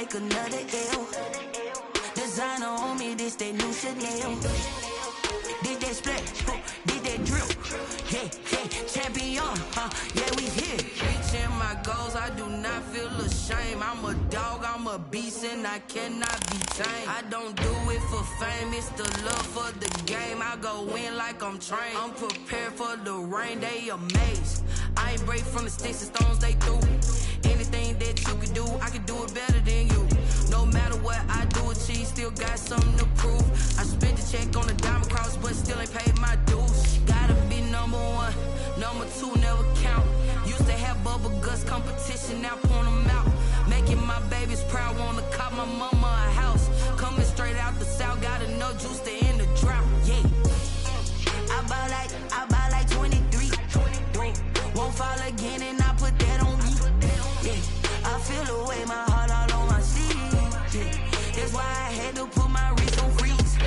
take another L. Designer on me, this they new Chanel. Did that splash, did that drip. Yeah, champion, yeah, we here. Reaching my goals, I do not feel ashamed. I'm a dog, I'm a beast, and I cannot be tamed. I don't do it for fame, it's the love for the game. I go in like I'm trained. I'm prepared for the rain, they amazed. I ain't break from the sticks and stones they threw. Anything that you can do, I can do it better than you. No matter what I do, achieve, still got something to prove. I spent the check on the diamond cross, but still ain't paid my dues. Gotta be number one, number two never count. Used to have bubble guts competition, now point them out. Making my babies proud, wanna cop my mama a house. Coming straight out the south, got enough juice to end the drought. Yeah, I buy like 23. Won't fall again, and I put that on me. Yeah, I feel the way, my heart all on my sleeve. Yeah, that's why I had to put my wrist on freeze.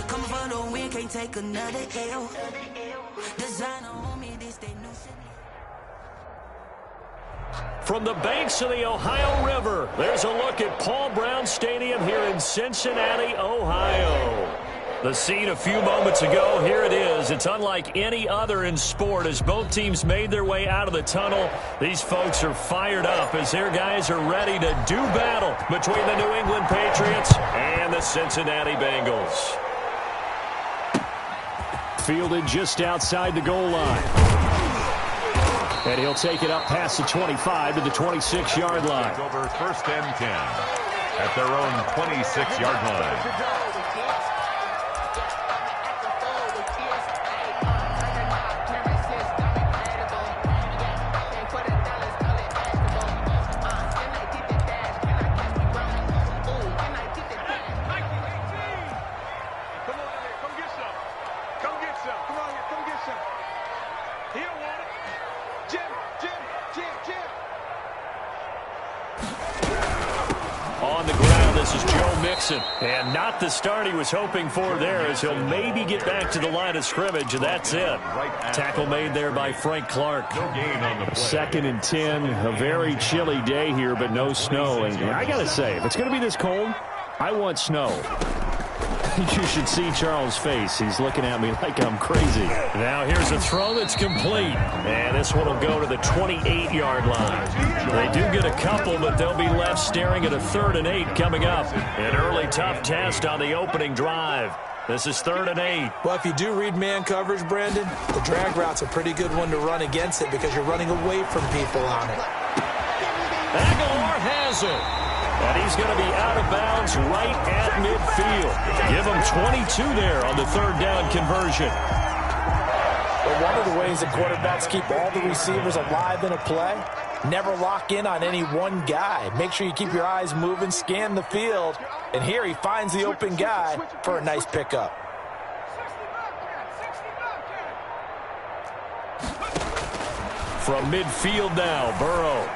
Coming for the win, can't take another L. Designer on me, this they new shit. From the banks of the Ohio River, there's a look at Paul Brown Stadium here in Cincinnati, Ohio. The scene a few moments ago, here it is. It's unlike any other in sport as both teams made their way out of the tunnel. These folks are fired up as their guys are ready to do battle between the New England Patriots and the Cincinnati Bengals. Fielded just outside the goal line. And he'll take it up past the 25 to the 26-yard line. Over 1st and 10 at their own 26-yard line. And not the start he was hoping for there, as he'll maybe get back to the line of scrimmage, and that's it. Tackle made there by Frank Clark. No gain on the play. 2nd and 10, a very chilly day here, but no snow. And I got to say, if it's going to be this cold, I want snow. You should see Charles' face. He's looking at me like I'm crazy. Now here's a throw that's complete. And this one will go to the 28-yard line. They do get a couple, but they'll be left staring at a 3rd and 8 coming up. An early tough test on the opening drive. This is 3rd and 8. Well, if you do read man coverage, Brandon, the drag route's a pretty good one to run against it because you're running away from people on it. Aguilar has it. And he's going to be out of bounds right at midfield. Give him 22 there on the 3rd down conversion. Well, one of the ways that quarterbacks keep all the receivers alive in a play, never lock in on any one guy. Make sure you keep your eyes moving, scan the field. And here he finds the open guy for a nice pickup. From midfield now, Burrow.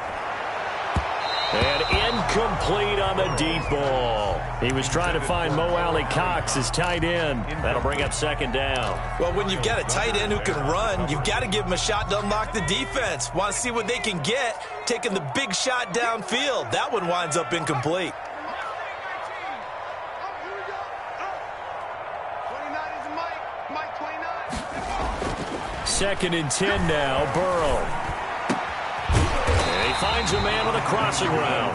And incomplete on the deep ball. He was trying to find Mo Alley-Cox as tight end. That'll bring up 2nd down. Well, when you've got a tight end who can run, you've got to give him a shot to unlock the defense. Want to see what they can get, taking the big shot downfield. That one winds up incomplete. Second and 10 now, Burrow. Finds a man on the crossing route.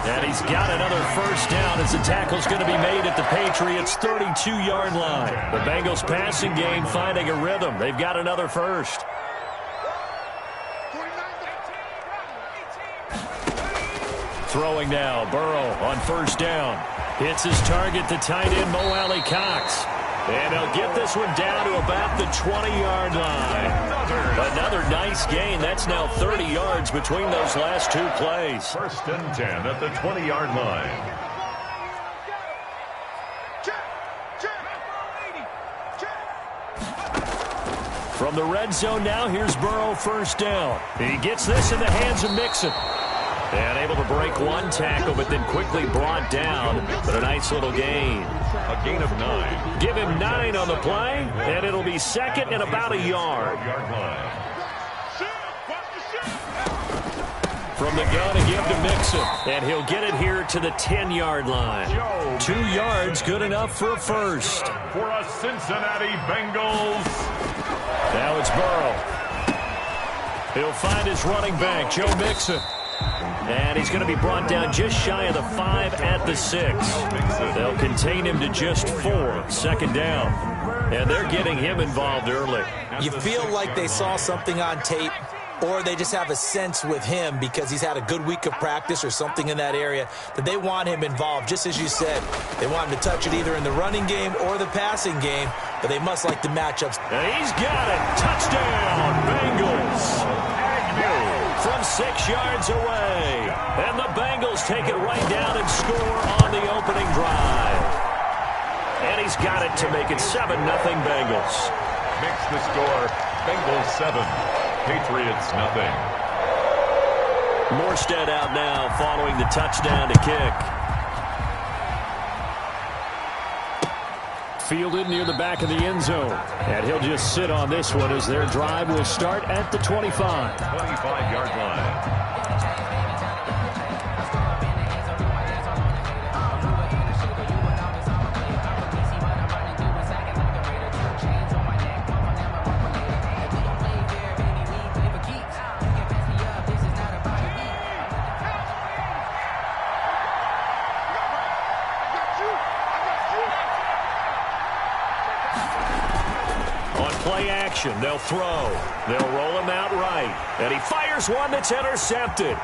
And he's got another 1st down as the tackle's going to be made at the Patriots' 32-yard line. The Bengals passing game finding a rhythm. They've got another 1st. Throwing now, Burrow on 1st down. Hits his target, the tight end, Mo Alley-Cox. And they'll get this one down to about the 20-yard line. Another nice gain. That's now 30 yards between those last 2 plays. 1st and 10 at the 20-yard line. From the red zone now, here's Burrow 1st down. He gets this in the hands of Mixon. And able to break one tackle, but then quickly brought down. But a nice little gain. A gain of 9. Give him 9 on the play, and it'll be 2nd and about a yard. from the gun again to Mixon. And he'll get it here to the 10-yard line. 2 yards, good enough for a first. For a Cincinnati Bengals. Now it's Burrow. He'll find his running back, Joe Mixon. And he's going to be brought down just shy of the 5 at the 6. They'll contain him to just 4, second down. And they're getting him involved early. You feel like they saw something on tape, or they just have a sense with him because he's had a good week of practice or something in that area that they want him involved. Just as you said, they want him to touch it either in the running game or the passing game, but they must like the matchups. And he's got it. Touchdown, Bengals. From 6 yards away. And the Bengals take it right down and score on the opening drive. And he's got it to make it 7-0 Bengals. Makes the score Bengals 7, Patriots nothing. Morstead out now following the touchdown to kick. Fielded near the back of the end zone. And he'll just sit on this one as their drive will start at the 25. 25-yard line. Play action. They'll throw. They'll roll him out right. And he fires one that's intercepted.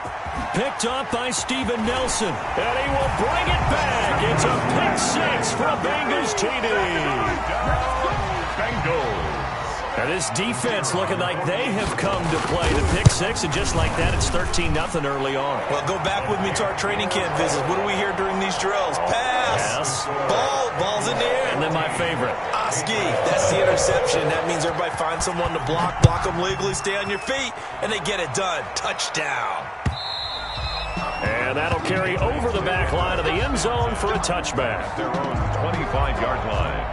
Picked up by Steven Nelson. And he will bring it back. It's a pick 6 for a Bengals TD. Bengals. And this defense looking like they have come to play the pick 6. And just like that, it's 13-0 early on. Well, go back with me to our training camp visit. What do we hear during these drills? Pass. Ball's in the air. And then my favorite. Oski, that's the interception. That means everybody finds someone to block them legally, stay on your feet, and they get it done. Touchdown. And that'll carry over the back line of the end zone for a touchback. Their own 25-yard line.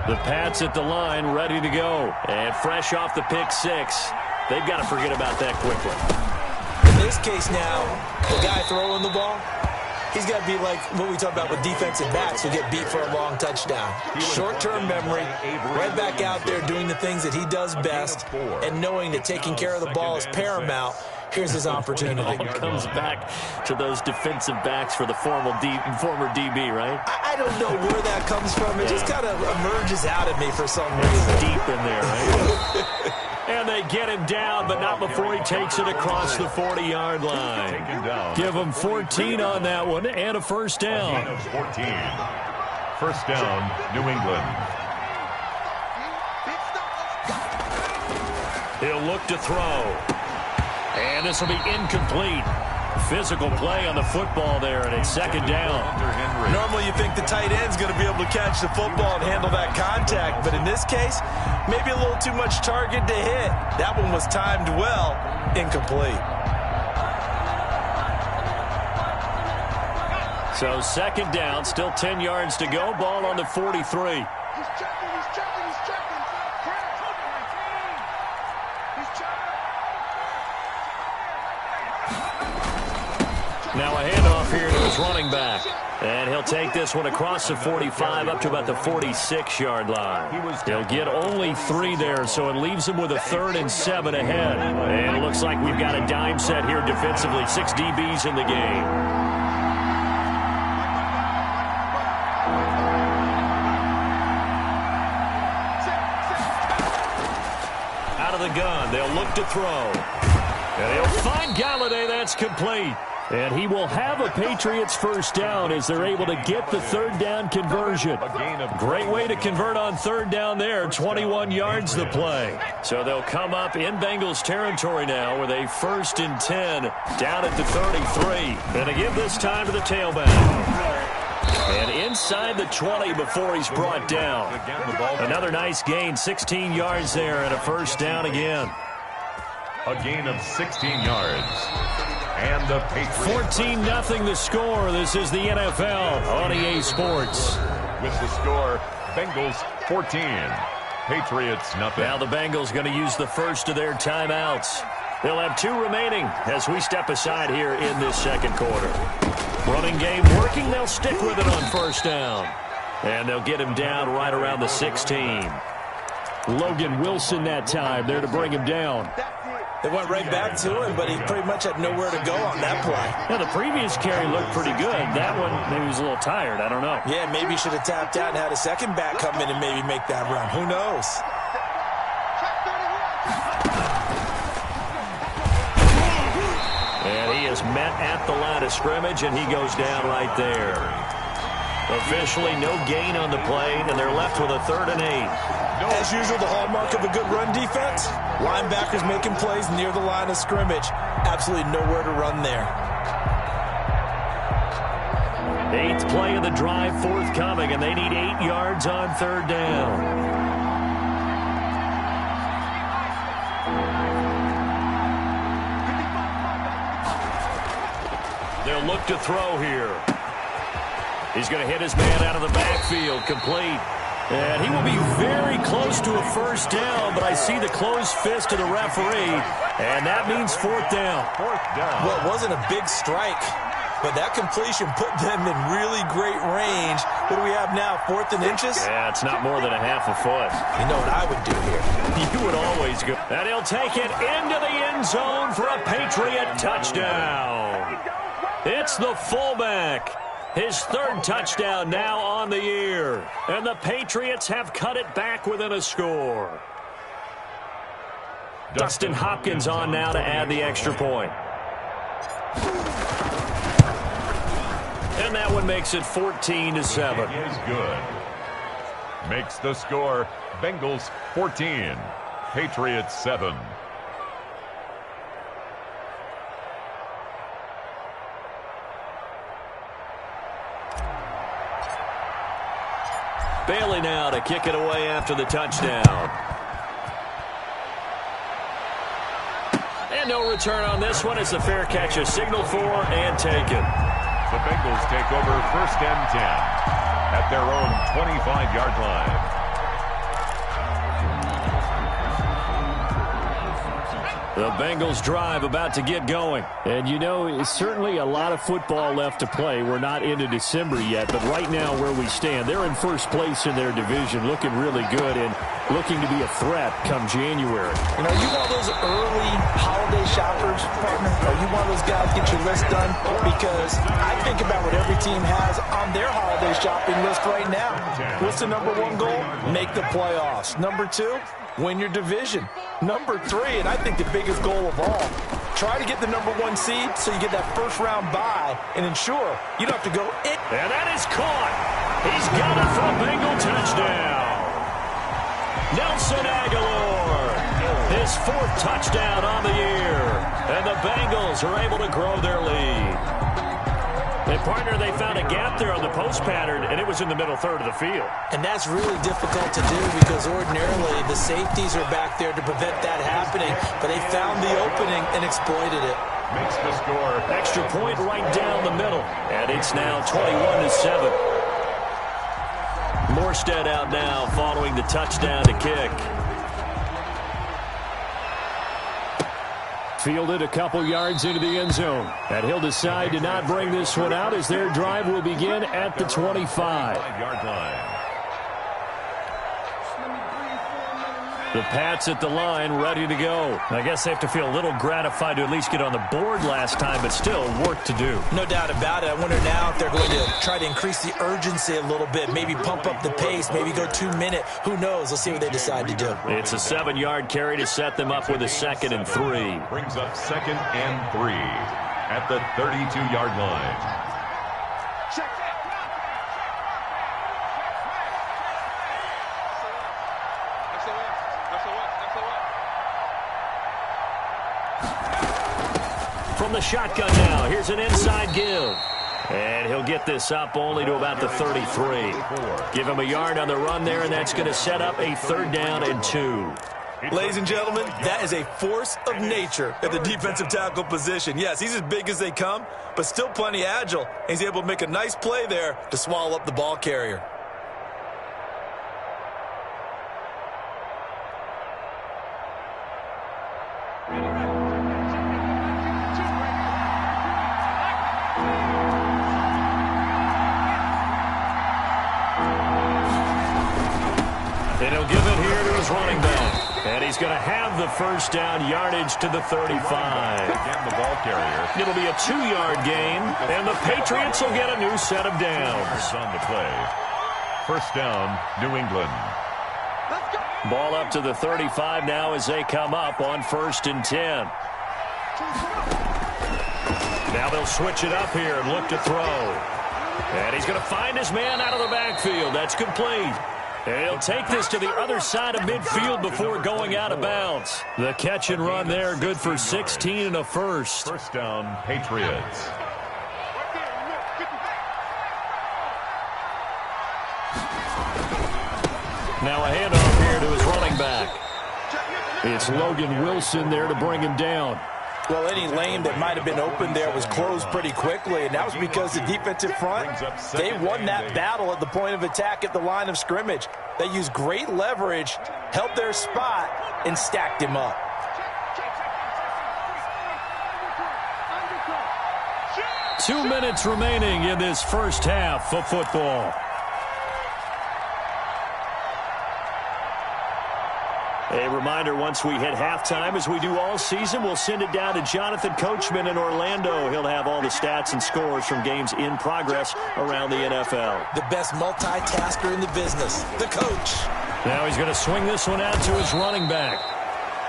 The Pats at the line, ready to go. And fresh off the pick 6. They've got to forget about that quickly. In this case now, the guy throwing the ball, he's got to be like what we talk about with defensive backs who get beat for a long touchdown. Short-term memory, right back out there doing the things that he does best, and knowing that taking care of the ball is paramount. Here's his opportunity. It all comes back to those defensive backs for the former DB, right? I don't know where that comes from. It just kind of emerges out of me for some reason. Deep in there, right? And they get him down, but not before he takes it across the 40-yard line. Give him 14 on that one and a first down. 14. First down, New England. He'll look to throw. And this will be incomplete. Physical play on the football there, and it's second down. Normally you think the tight end's going to be able to catch the football and handle that contact, but in this case, maybe a little too much target to hit. That one was timed well, incomplete. So second down, still 10 yards to go, ball on the 43. Now a handoff here to his running back. And he'll take this one across the 45 up to about the 46-yard line. He'll get only 3 there, so it leaves him with a 3rd and 7 ahead. And it looks like we've got a dime set here defensively. 6 DBs in the game. Out of the gun, they'll look to throw. And he'll find Galladay. That's complete. And he will have a Patriots first down as they're able to get the 3rd down conversion. Great way to convert on 3rd down there. 21 yards the play. So they'll come up in Bengals territory now with a 1st and 10 down at the 33. And they give this time to the tailback. And inside the 20 before he's brought down. Another nice gain, 16 yards there and a first down again. A gain of 16 yards. And the Patriots. 14-0 the score. This is the NFL on EA Sports. With the score, Bengals 14. Patriots nothing. Now the Bengals going to use the first of their timeouts. They'll have 2 remaining as we step aside here in this second quarter. Running game working. They'll stick with it on first down. And they'll get him down right around the 16. Logan Wilson that time there to bring him down. They went right back to him, but he pretty much had nowhere to go on that play. Yeah, the previous carry looked pretty good. That one, maybe he was a little tired. I don't know. Yeah, maybe he should have tapped out and had a second back come in and maybe make that run. Who knows? And he is met at the line of scrimmage, and he goes down right there. Officially, no gain on the play, and they're left with a 3rd and 8. As usual, the hallmark of a good run defense, linebackers making plays near the line of scrimmage. Absolutely nowhere to run there. 8th play of the drive forthcoming, and they need 8 yards on 3rd down. They'll look to throw here. He's going to hit his man out of the backfield, complete. And he will be very close to a first down, but I see the closed fist of the referee, and that means 4th down. 4th down. Well, it wasn't a big strike, but that completion put them in really great range. What do we have now, 4th and inches? Yeah, it's not more than a half a foot. You know what I would do here? You would always go. And he'll take it into the end zone for a Patriot touchdown. It's the fullback. His 3rd touchdown now on the year. And the Patriots have cut it back within a score. Dustin Hopkins on now to add the extra point. And that one makes it 14-7. It is good. Makes the score Bengals 14, Patriots 7. Bailey now to kick it away after the touchdown. And no return on this one. It's a fair catch, a signal for and taken. The Bengals take over 1st and 10 at their own 25-yard line. The Bengals drive about to get going. And you know, certainly a lot of football left to play. We're not into December yet, but right now where we stand, they're in first place in their division, looking really good and looking to be a threat come January. You know, are you one of those early holiday shoppers, partner? Are you one of those guys get your list done? Because I think about what every team has on their holiday shopping list right now. What's the number 1 goal? Make the playoffs. Number 2, win your division. Number 3, and I think the biggest goal of all, try to get the number 1 seed so you get that first-round bye and ensure you don't have to go in. And that is caught. He's got it for a Bengal touchdown. Nelson Aguilar, his 4th touchdown on the year. And the Bengals are able to grow their lead. And, partner, they found a gap there on the post pattern, and it was in the middle 3rd of the field. And that's really difficult to do because ordinarily the safeties are back there to prevent that happening. But they found the opening and exploited it. Makes the score. Extra point right down the middle. And it's now 21-7. Morstead out now following the touchdown to kick. Fielded a couple yards into the end zone. And he'll decide to not bring this one out as their drive will begin at the 25-yard line. The Pats at the line, ready to go. I guess they have to feel a little gratified to at least get on the board last time, but still work to do. No doubt about it. I wonder now if they're going to try to increase the urgency a little bit, maybe pump up the pace, maybe go 2-minute. Who knows? Let's see what they decide to do. It's a 7-yard carry to set them up with a 2nd and 3. Brings up 2nd and 3 at the 32-yard line. From the shotgun now, here's an inside give. And he'll get this up only to about the 33. Give him a yard on the run there, and that's going to set up a 3rd down and 2. Ladies and gentlemen, that is a force of nature at the defensive tackle position. Yes, he's as big as they come, but still plenty agile. He's able to make a nice play there to swallow up the ball carrier. And he'll give it here to his running back. And he's going to have the first down yardage to the 35. Again, the ball carrier. It'll be a 2-yard gain, and the Patriots will get a new set of downs. On the play. First down, New England. Ball up to the 35 now as they come up on 1st and 10. Now they'll switch it up here and look to throw. And he's going to find his man out of the backfield. That's complete. And he'll take this to the other side of midfield before going out of bounds. The catch and run there, good for 16 and a first. First down, Patriots. Now a handoff here to his running back. It's Logan Wilson there to bring him down. Well, any lane that might have been open there was closed pretty quickly, and that was because the defensive front, they won that battle at the point of attack at the line of scrimmage. They used great leverage, held their spot, and stacked him up. Two minutes remaining in this first half of football. A reminder, once we hit halftime, as we do all season, we'll send it down to Jonathan Coachman in Orlando. He'll have all the stats and scores from games in progress around the NFL. The best multitasker in the business, the coach. Now he's going to swing this one out to his running back.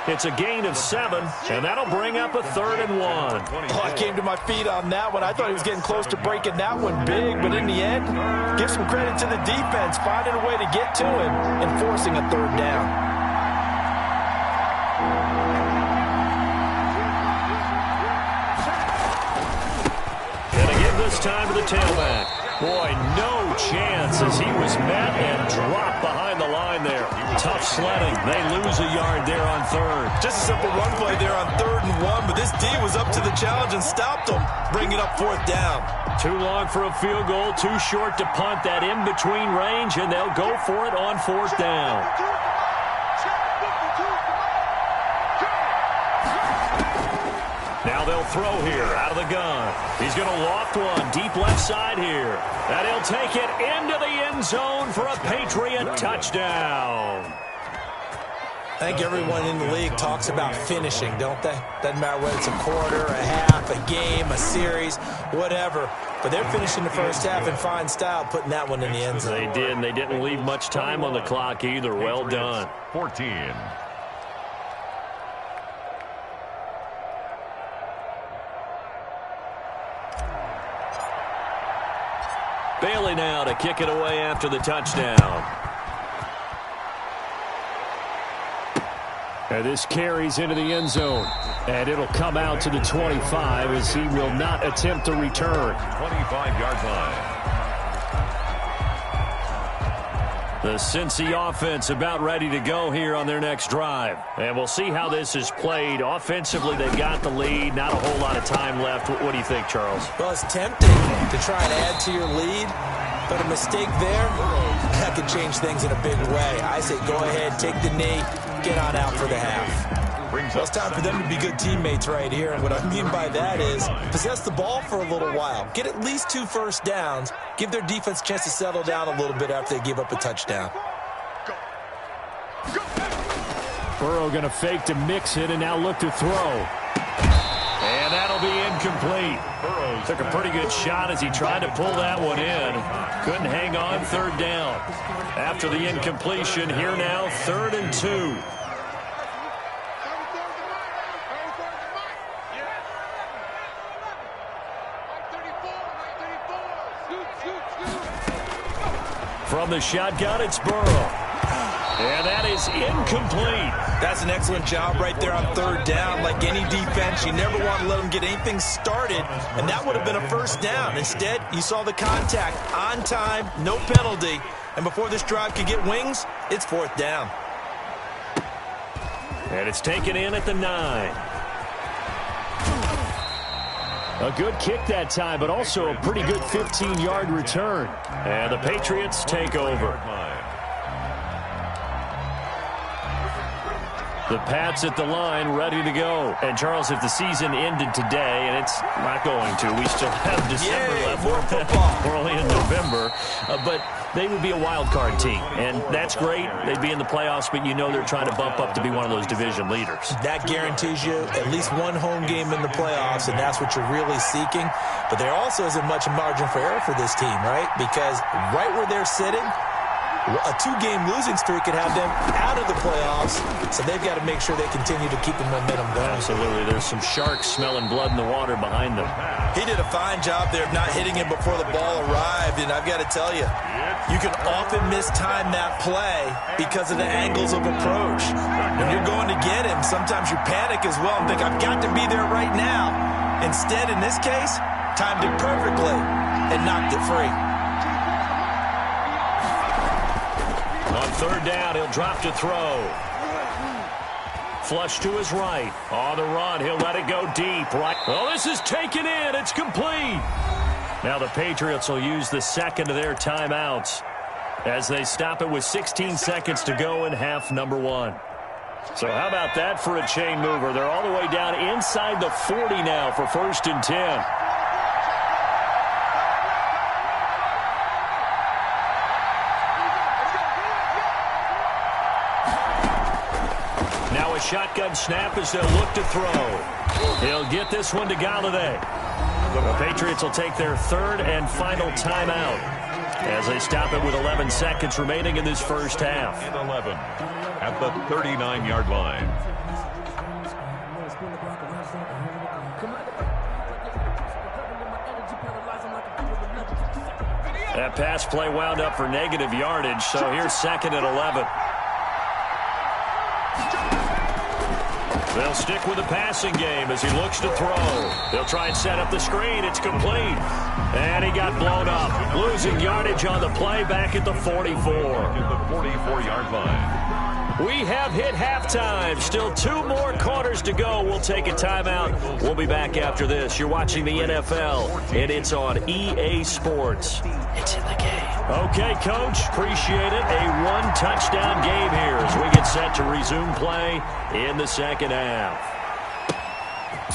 It's a gain of 7, and that'll bring up a 3rd and 1. Oh, I came to my feet on that one. I thought he was getting close to breaking that one big, but in the end, give some credit to the defense, finding a way to get to him and forcing a 3rd down. This time to the tailback. Boy, no chance as he was met and dropped behind the line there. Tough sledding. They lose a yard there on 3rd. Just a simple run play there on 3rd and 1, but this D was up to the challenge and stopped them, bringing up 4th down. Too long for a field goal, too short to punt that in-between range, and they'll go for it on 4th down. Now they'll throw here out of the gun. He's going to loft one deep left side here. And he'll take it into the end zone for a Patriot touchdown. I think everyone in the league talks about finishing, don't they? Doesn't matter whether it's a quarter, a half, a game, a series, whatever. But they're finishing the first half in fine style, putting that one in the end zone. They did, and they didn't leave much time on the clock either. Well done. 14. Bailey now to kick it away after the touchdown. And this carries into the end zone. And it'll come out to the 25 as he will not attempt to return. 25-yard line. The Cincy offense about ready to go here on their next drive. And we'll see how this is played. Offensively, they got the lead. Not a whole lot of time left. What do you think, Charles? Well, it's tempting to try and add to your lead, but a mistake there, that could change things in a big way. I say go ahead, take the knee, get on out for the half. Well, it's time for them to be good teammates right here, and what I mean by that is possess the ball for a little while. Get at least 2 first downs. Give their defense a chance to settle down a little bit after they give up a touchdown. Burrow going to fake to mix it and now look to throw. And that'll be incomplete. Burrow took a pretty good shot as he tried to pull that one in. Couldn't hang on 3rd down. After the incompletion, here now 3rd and 2. From the shotgun, it's Burrow. And that is incomplete. That's an excellent job right there on 3rd down. Like any defense, you never want to let them get anything started, and that would have been a first down. Instead, you saw the contact on time, no penalty, and before this drive could get wings, it's 4th down. And it's taken in at the 9. A good kick that time, but also a pretty good 15-yard return. And the Patriots take over. The Pats at the line, ready to go. And, Charles, if the season ended today, and it's not going to, we still have December left. More football. We're only in November. But they would be a wild card team, and that's great. They'd be in the playoffs, but you know they're trying to bump up to be one of those division leaders. That guarantees you at least one home game in the playoffs, and that's what you're really seeking. But there also isn't much margin for error for this team, right? Because right where they're sitting, a 2-game losing streak could have them out of the playoffs, so they've got to make sure they continue to keep the momentum going. Absolutely. There's some sharks smelling blood in the water behind them. He did a fine job there of not hitting him before the ball arrived, and I've got to tell you, you can often mistime that play because of the angles of approach. When you're going to get him, sometimes you panic as well and think, I've got to be there right now. Instead, in this case, timed it perfectly and knocked it free. On third down, he'll drop to throw. Flush to his right. On the run, he'll let it go deep. Right. Well, this is taken in. It's complete. Now the Patriots will use the second of their timeouts as they stop it with 16 seconds to go in half number 1. So how about that for a chain mover? They're all the way down inside the 40 now for 1st and 10. Shotgun snap as they'll look to throw. He'll get this one to Galladay. The Patriots will take their 3rd and final timeout as they stop it with 11 seconds remaining in this first half. 11 at the 39-yard line. That pass play wound up for negative yardage, so here's 2nd and 11. They'll stick with the passing game as he looks to throw. They'll try and set up the screen. It's complete. And he got blown up. Losing yardage on the play back at the 44. At the 44-yard line. We have hit halftime. Still 2 more quarters to go. We'll take a timeout. We'll be back after this. You're watching the NFL, and it's on EA Sports. It's in the game. Okay, Coach, appreciate it. A 1-touchdown game here as we get set to resume play in the second half.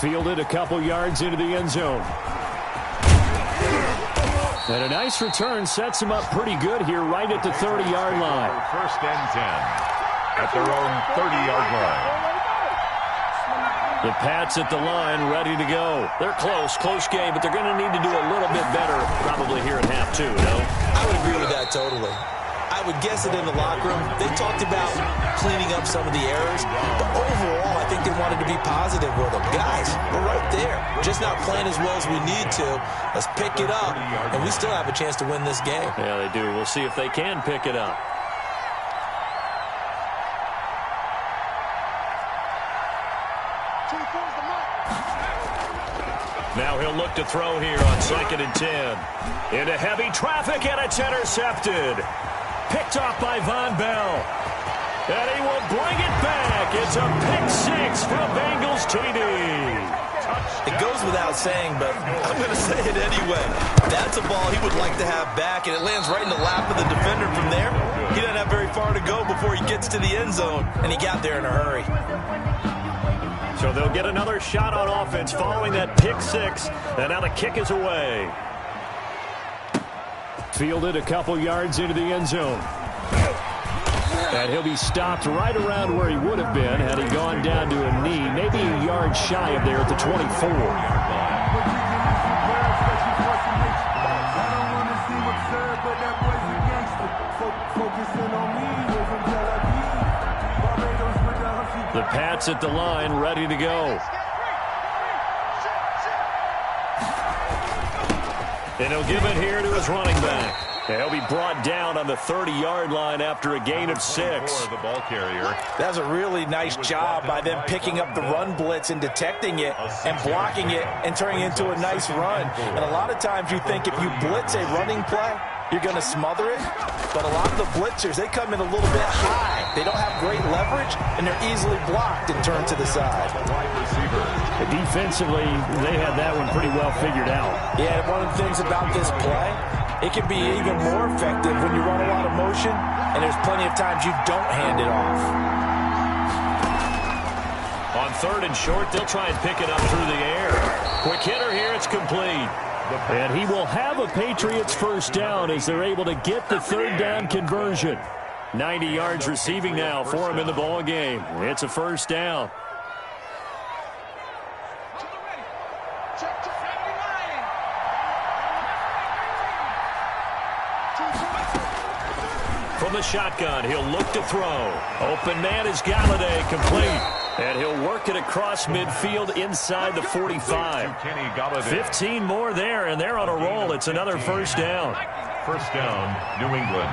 Fielded a couple yards into the end zone. And a nice return sets him up pretty good here right at the 30-yard line. 1st and 10 at their own 30-yard line. The Pats at the line, ready to go. They're close game, but they're going to need to do a little bit better probably here in half 2, no? I would agree with that totally. I would guess it in the locker room. They talked about cleaning up some of the errors, but overall, I think they wanted to be positive with them. Guys, we're right there. Just not playing as well as we need to. Let's pick it up, and we still have a chance to win this game. Yeah, they do. We'll see if they can pick it up. Now he'll look to throw here on 2nd and 10. Into heavy traffic, and it's intercepted. Picked off by Von Bell. And he will bring it back. It's a pick 6 for a Bengals TD. It goes without saying, but I'm going to say it anyway. That's a ball he would like to have back, and it lands right in the lap of the defender from there. He doesn't have very far to go before he gets to the end zone, and he got there in a hurry. So they'll get another shot on offense following that pick 6, and now the kick is away. Fielded a couple yards into the end zone. And he'll be stopped right around where he would have been had he gone down to a knee, maybe a yard shy of there at the 24. The Pats at the line, ready to go. And he'll give it here to his running back. And he'll be brought down on the 30-yard line after a gain of 6. The ball carrier. That's a really nice job by them picking up the run blitz and detecting it and blocking it and turning it into a nice run. And a lot of times you think if you blitz a running play, you're going to smother it. But a lot of the blitzers, they come in a little bit high. They don't have great leverage, and they're easily blocked and turned to the side. Defensively, they had that one pretty well figured out. Yeah, and one of the things about this play, it can be even more effective when you run a lot of motion, and there's plenty of times you don't hand it off. On 3rd and short, they'll try and pick it up through the air. Quick hitter here, it's complete. And he will have a Patriots first down as they're able to get the 3rd down conversion. 90 yards receiving now for him in the ball game. It's a first down. From the shotgun, he'll look to throw. Open man is Galladay, complete. And he'll work it across midfield inside the 45. 15 more there, and they're on a roll. It's another first down. First down, New England.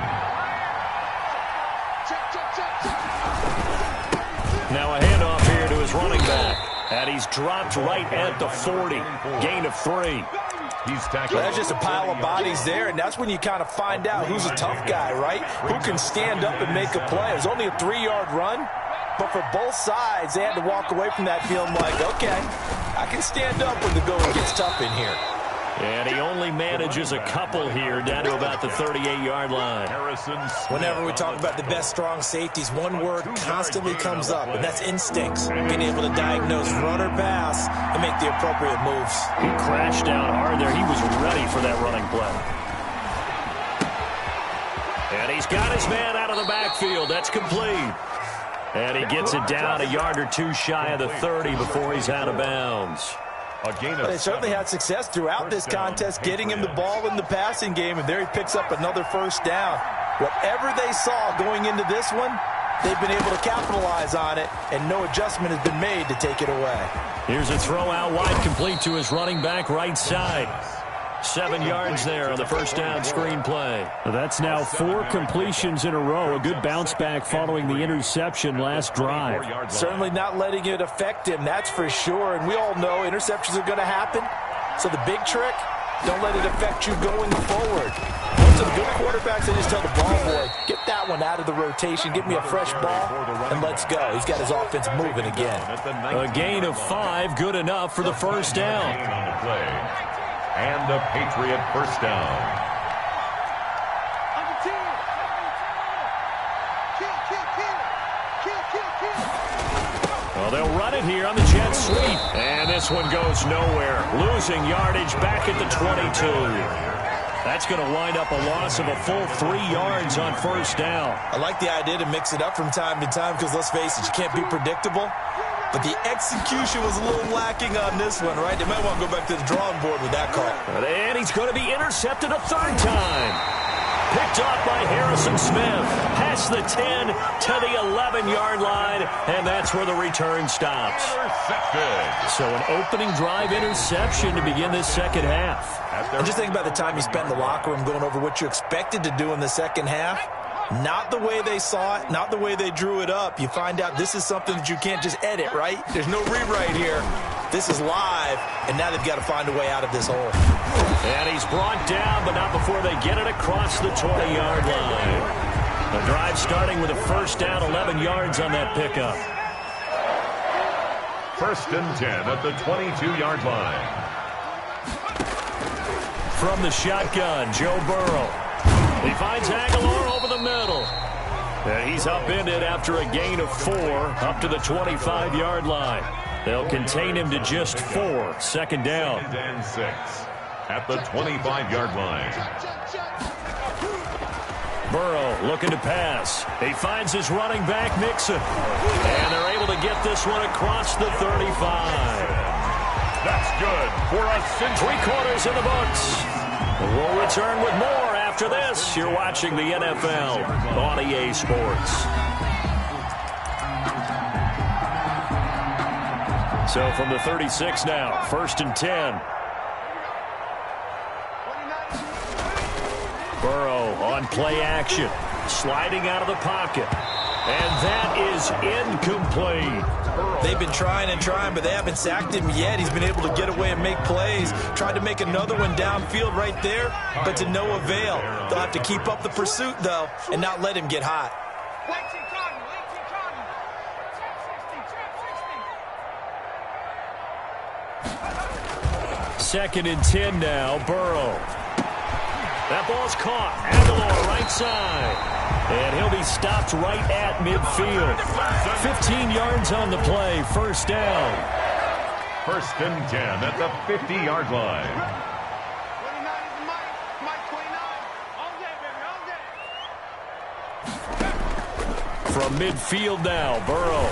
Now a handoff here to his running back. And he's dropped right at the 40. Gain of 3. There's just a pile of bodies there, and that's when you kind of find out who's a tough guy, right? Who can stand up and make a play. It was only a 3-yard run. But for both sides, they had to walk away from that feeling like, okay, I can stand up when the going gets tough in here. And he only manages a couple here down to about the 38-yard line. Whenever we talk about the best strong safeties, one word constantly comes up, and that's instincts. Being able to diagnose run or pass and make the appropriate moves. He crashed down hard there. He was ready for that running play. And he's got his man out of the backfield. That's complete. And he gets it down a yard or two shy of the 30 before he's out of bounds. They certainly had success throughout this contest, getting him the ball in the passing game, and there he picks up another first down. Whatever they saw going into this one, they've been able to capitalize on it, and no adjustment has been made to take it away. Here's a throw out wide, complete to his running back right side. 7 yards there on the first down screen play. That's now 4 completions in a row. A good bounce back following the interception last drive. Certainly not letting it affect him, that's for sure. And we all know interceptions are going to happen. So the big trick, don't let it affect you going forward. Most of the good quarterbacks, they just tell the ball boy, get that one out of the rotation, give me a fresh ball, and let's go. He's got his offense moving again. A gain of 5, good enough for the first down. And a Patriot first down. Well, they'll run it here on the jet sweep. And this one goes nowhere. Losing yardage back at the 22. That's going to wind up a loss of a full 3 yards on first down. I like the idea to mix it up from time to time because, let's face it, you can't be predictable. But the execution was a little lacking on this one, right? They might want to go back to the drawing board with that call. And he's going to be intercepted a 3rd time. Picked off by Harrison Smith. Past the 10 to the 11-yard line, and that's where the return stops. So an opening drive interception to begin this second half. And just think about the time you spent in the locker room going over what you expected to do in the second half. Not the way they saw it, not the way they drew it up. You find out this is something that you can't just edit, right? There's no rewrite here. This is live, and now they've got to find a way out of this hole. And he's brought down, but not before they get it across the 20-yard line. The drive starting with a first down, 11 yards on that pickup. 1st and 10 at the 22-yard line. From the shotgun, Joe Burrow. He finds Aguilar over the middle. And he's upended after a gain of 4 up to the 25-yard line. They'll contain him to just 4. 2nd down. 2nd and 6 at the 25-yard line. Burrow looking to pass. He finds his running back, Mixon. And they're able to get this one across the 35. That's good for a century. 3 quarters in the books. We'll return with more after this. You're watching the NFL on EA Sports. So from the 36 now, 1st and 10. Burrow on play action, sliding out of the pocket. And that is incomplete. They've been trying and trying, but they haven't sacked him yet. He's been able to get away and make plays. Tried to make another one downfield right there, but to no avail. They'll have to keep up the pursuit, though, and not let him get hot. 2nd and 10 now, Burrow. That ball's caught. Aguilar right side. And he'll be stopped right at midfield. 15 yards on the play. First down. 1st and 10 at the 50-yard line. From midfield now, Burrow.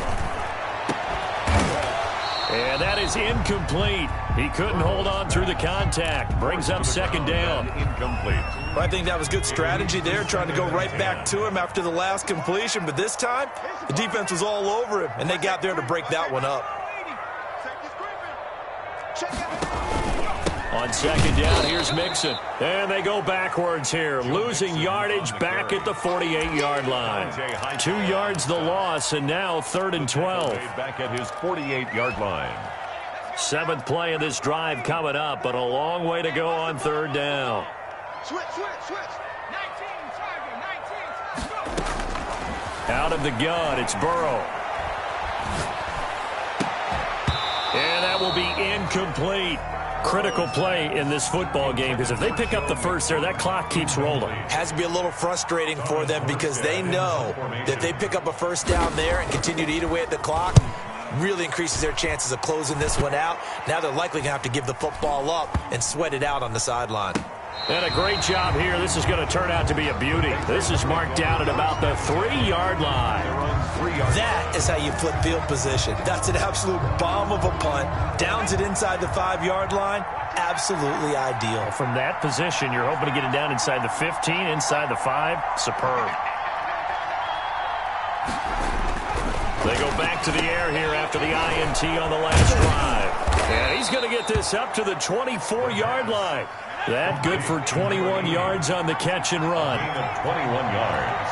And that is incomplete. He couldn't hold on through the contact. Brings up 2nd down. Incomplete. Well, I think that was good strategy there, trying to go right back to him after the last completion. But this time, the defense was all over him, and they got there to break that one up. On 2nd down, here's Mixon. And they go backwards here, losing yardage back at the 48-yard line. 2 yards the loss, and now 3rd and 12. Back at his 48-yard line. 7th play of this drive coming up, but a long way to go on 3rd down. Switch. 19, target, 19. Out of the gun, it's Burrow. And that will be incomplete. Critical play in this football game, because if they pick up the first there, that clock keeps rolling. Has to be a little frustrating for them because they know that they pick up a first down there and continue to eat away at the clock, really increases their chances of closing this one out. Now they're likely going to have to give the football up and sweat it out on the sideline. And a great job here. This is going to turn out to be a beauty. This is marked down at about the 3-yard line. That is how you flip field position. That's an absolute bomb of a punt. Downs it inside the 5-yard line. Absolutely ideal. From that position, you're hoping to get it down inside the 15, inside the 5. Superb. They go back to the air here after the INT on the last drive. And he's going to get this up to the 24-yard line. That good for 21 yards on the catch and run. 21 yards.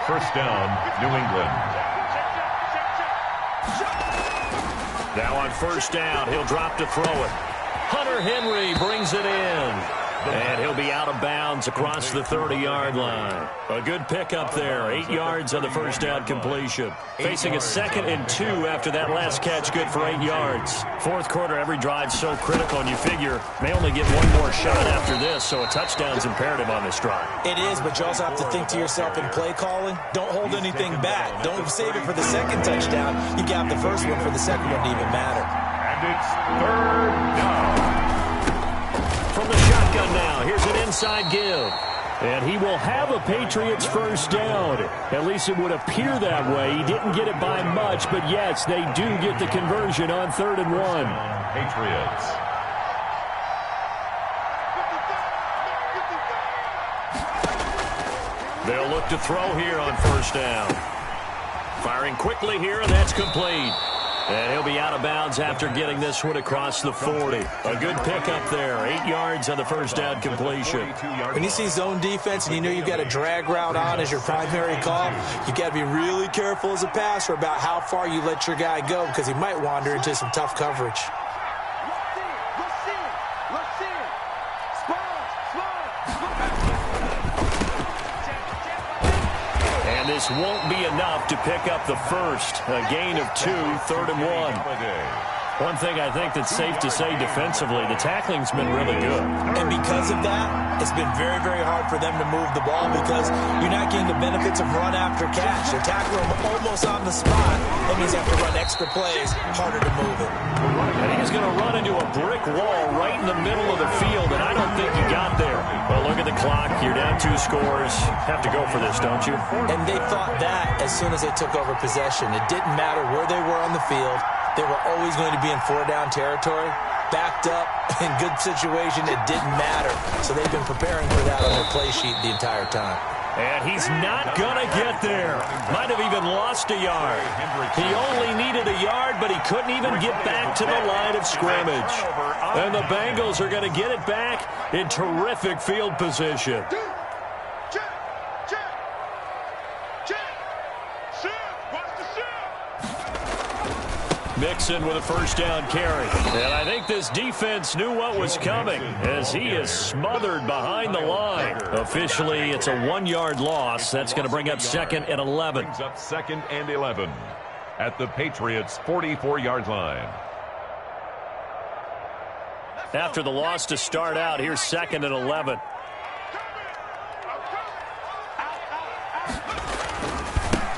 First down, New England. Now on first down, he'll drop to throw it. Hunter Henry brings it in. And he'll be out of bounds across the 30-yard line. A good pickup there. 8 yards on the first down completion. Facing a 2nd and 2 after that last catch, good for 8 yards. Fourth quarter, every drive's so critical, and you figure may only get one more shot after this, so a touchdown's imperative on this drive. It is, but you also have to think to yourself in play calling, don't hold anything back. Don't save it for the second touchdown. You got the first one for the second one to even matter. And it's 3rd down. From the shotgun now, here's an inside give. And he will have a Patriots first down. At least it would appear that way. He didn't get it by much, but yes, they do get the conversion on 3rd and 1. Patriots. They'll look to throw here on first down. Firing quickly here, and that's complete. And he'll be out of bounds after getting this one across the 40. A good pickup there. 8 yards on the first down completion. When you see zone defense and you know you've got a drag route on as your primary call, you've got to be really careful as a passer about how far you let your guy go because he might wander into some tough coverage. And this won't be enough to pick up the first. A gain of 2, 3rd and 1. One thing I think that's safe to say defensively, the tackling's been really good. And because of that, it's been very, very hard for them to move the ball because you're not getting the benefits of run after catch. They're tackling them almost on the spot. That means you have to run extra plays, harder to move it. And he's going to run into a brick wall right in the middle of the field, and I don't think he got there. Well, look at the clock. You're down 2 scores. Have to go for this, don't you? And they thought that as soon as they took over possession. It didn't matter where they were on the field. They were always going to be in 4-down territory. Backed up, in good situation, it didn't matter. So they've been preparing for that on their play sheet the entire time. And he's not going to get there. Might have even lost a yard. He only needed a yard, but he couldn't even get back to the line of scrimmage. And the Bengals are going to get it back in terrific field position. Mixon with a first down carry. And I think this defense knew what was coming as he is smothered behind the line. Officially, it's a 1-yard loss. That's going to bring up 2nd and 11. Brings up 2nd and 11 at the Patriots' 44-yard line. After the loss to start out, here's 2nd and 11.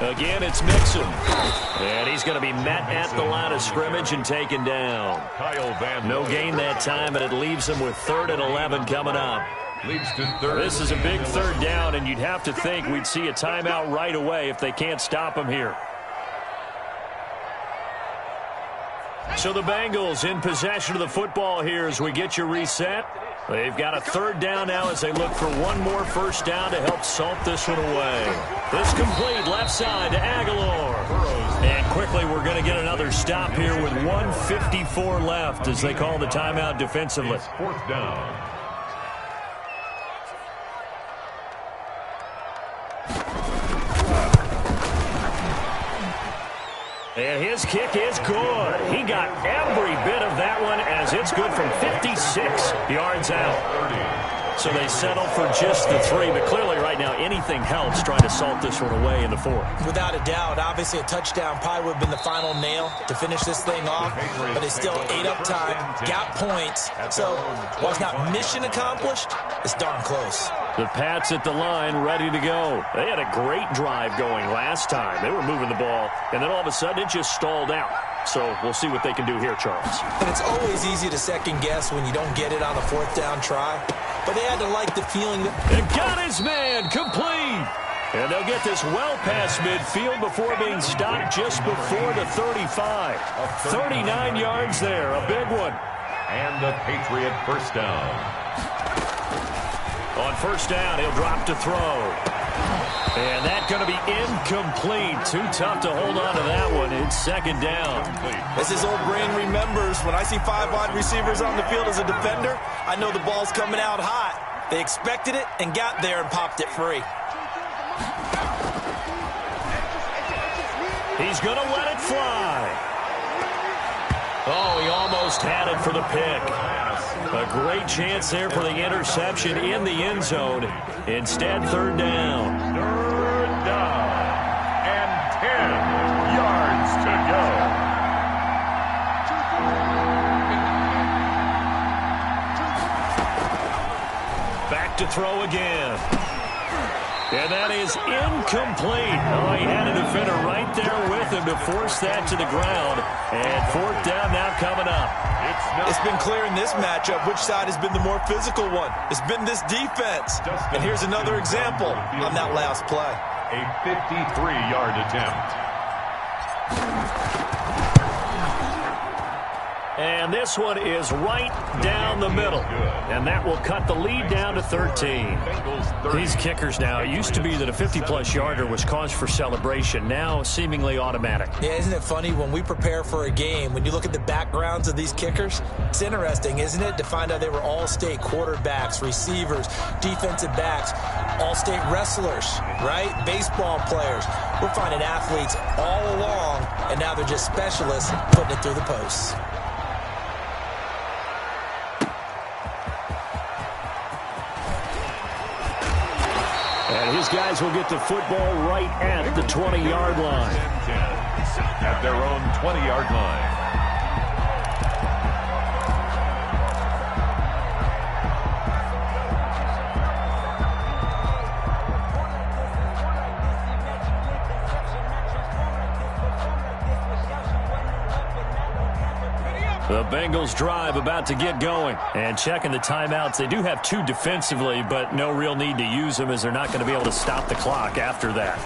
Again, it's Mixon. And he's going to be met at the line of scrimmage and taken down. No gain that time, and it leaves him with 3rd and 11 coming up. Leads to 3rd. This is a big 3rd down, and you'd have to think we'd see a timeout right away if they can't stop him here. So the Bengals in possession of the football here as we get you reset. They've got a 3rd down now as they look for one more first down to help salt this one away. This complete left side to Aguilar. And quickly we're going to get another stop here with 1:54 left as they call the timeout defensively. 4th down. And his kick is good. He got every bit of that one as it's good from 56 yards out. So they settle for just the 3, but clearly right now anything helps trying to salt this one away in the 4th. Without a doubt, obviously a touchdown probably would have been the final nail to finish this thing off, but they still ate up time, got points. So while it's not mission accomplished, it's darn close. The Pats at the line ready to go. They had a great drive going last time. They were moving the ball, and then all of a sudden it just stalled out. So we'll see what they can do here, Charles. And it's always easy to second guess when you don't get it on a 4th down try. But they had to like the feeling that... And got his man complete. And they'll get this well past midfield before being stopped just before the 35. 39 yards there, a big one. And the Patriot first down. On first down, he'll drop to throw. And that's going to be incomplete. Too tough to hold on to that one. It's 2nd down. As his old brain remembers, when I see 5 wide receivers on the field as a defender, I know the ball's coming out hot. They expected it and got there and popped it free. He's going to let it fly. Oh, he almost had it for the pick. A great chance there for the interception in the end zone. Instead, 3rd down. 3rd down. And 10 yards to go. Back to throw again. And that is incomplete. Oh, he had a defender right there with him to force that to the ground. And 4th down now coming up. It's been clear in this matchup which side has been the more physical one. It's been this defense. And here's another example on that last play. A 53-yard attempt. And this one is right down the middle. And that will cut the lead down to 13. These kickers now, it used to be that a 50-plus yarder was cause for celebration. Now seemingly automatic. Yeah, isn't it funny when we prepare for a game, when you look at the backgrounds of these kickers, it's interesting, isn't it, to find out they were all-state quarterbacks, receivers, defensive backs, all-state wrestlers, right? Baseball players. We're finding athletes all along, and now they're just specialists putting it through the posts. And his guys will get the football right at the 20-yard line. At their own 20-yard line. The Bengals drive about to get going. And checking the timeouts. They do have 2 defensively, but no real need to use them as they're not going to be able to stop the clock after that.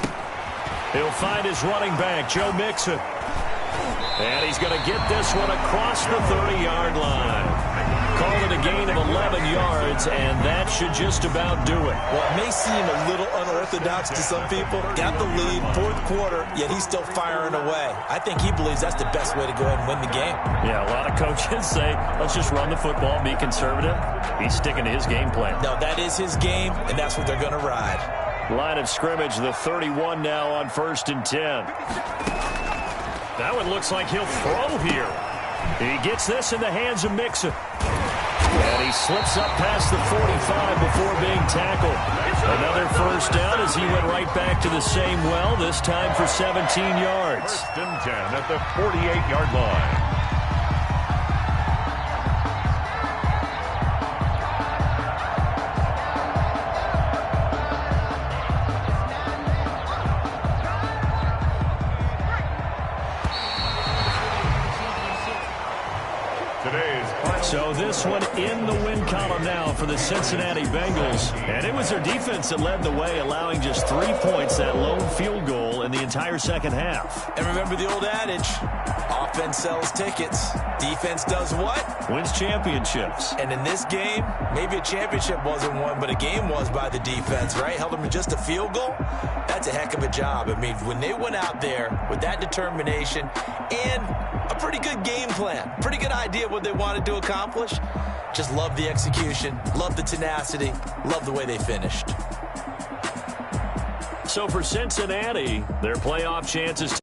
He'll find his running back, Joe Mixon. And he's going to get this one across the 30-yard line. Call it a gain of 11 yards, and that should just about do it. Well, it may seem a little unorthodox to some people. Got the lead, 4th quarter, yet he's still firing away. I think he believes that's the best way to go ahead and win the game. Yeah, a lot of coaches say, let's just run the football, be conservative. He's sticking to his game plan. No, that is his game, and that's what they're going to ride. Line of scrimmage, the 31 now on 1st and 10. That one looks like he'll throw here. He gets this in the hands of Mixon. And he slips up past the 45 before being tackled. Another first down as he went right back to the same well, this time for 17 yards. First and 10 at the 48-yard line. So this one in the win column now for the Cincinnati Bengals. And it was their defense that led the way, allowing just 3 points, that lone field goal in the entire second half. And remember the old adage, offense sells tickets. Defense does what? Wins championships. And in this game, maybe a championship wasn't won, but a game was by the defense, right? Held them to just a field goal. That's a heck of a job. I mean, when they went out there with that determination and a pretty good game plan, pretty good idea of what they wanted to accomplish, just love the execution, love the tenacity, love the way they finished. So for Cincinnati, their playoff chances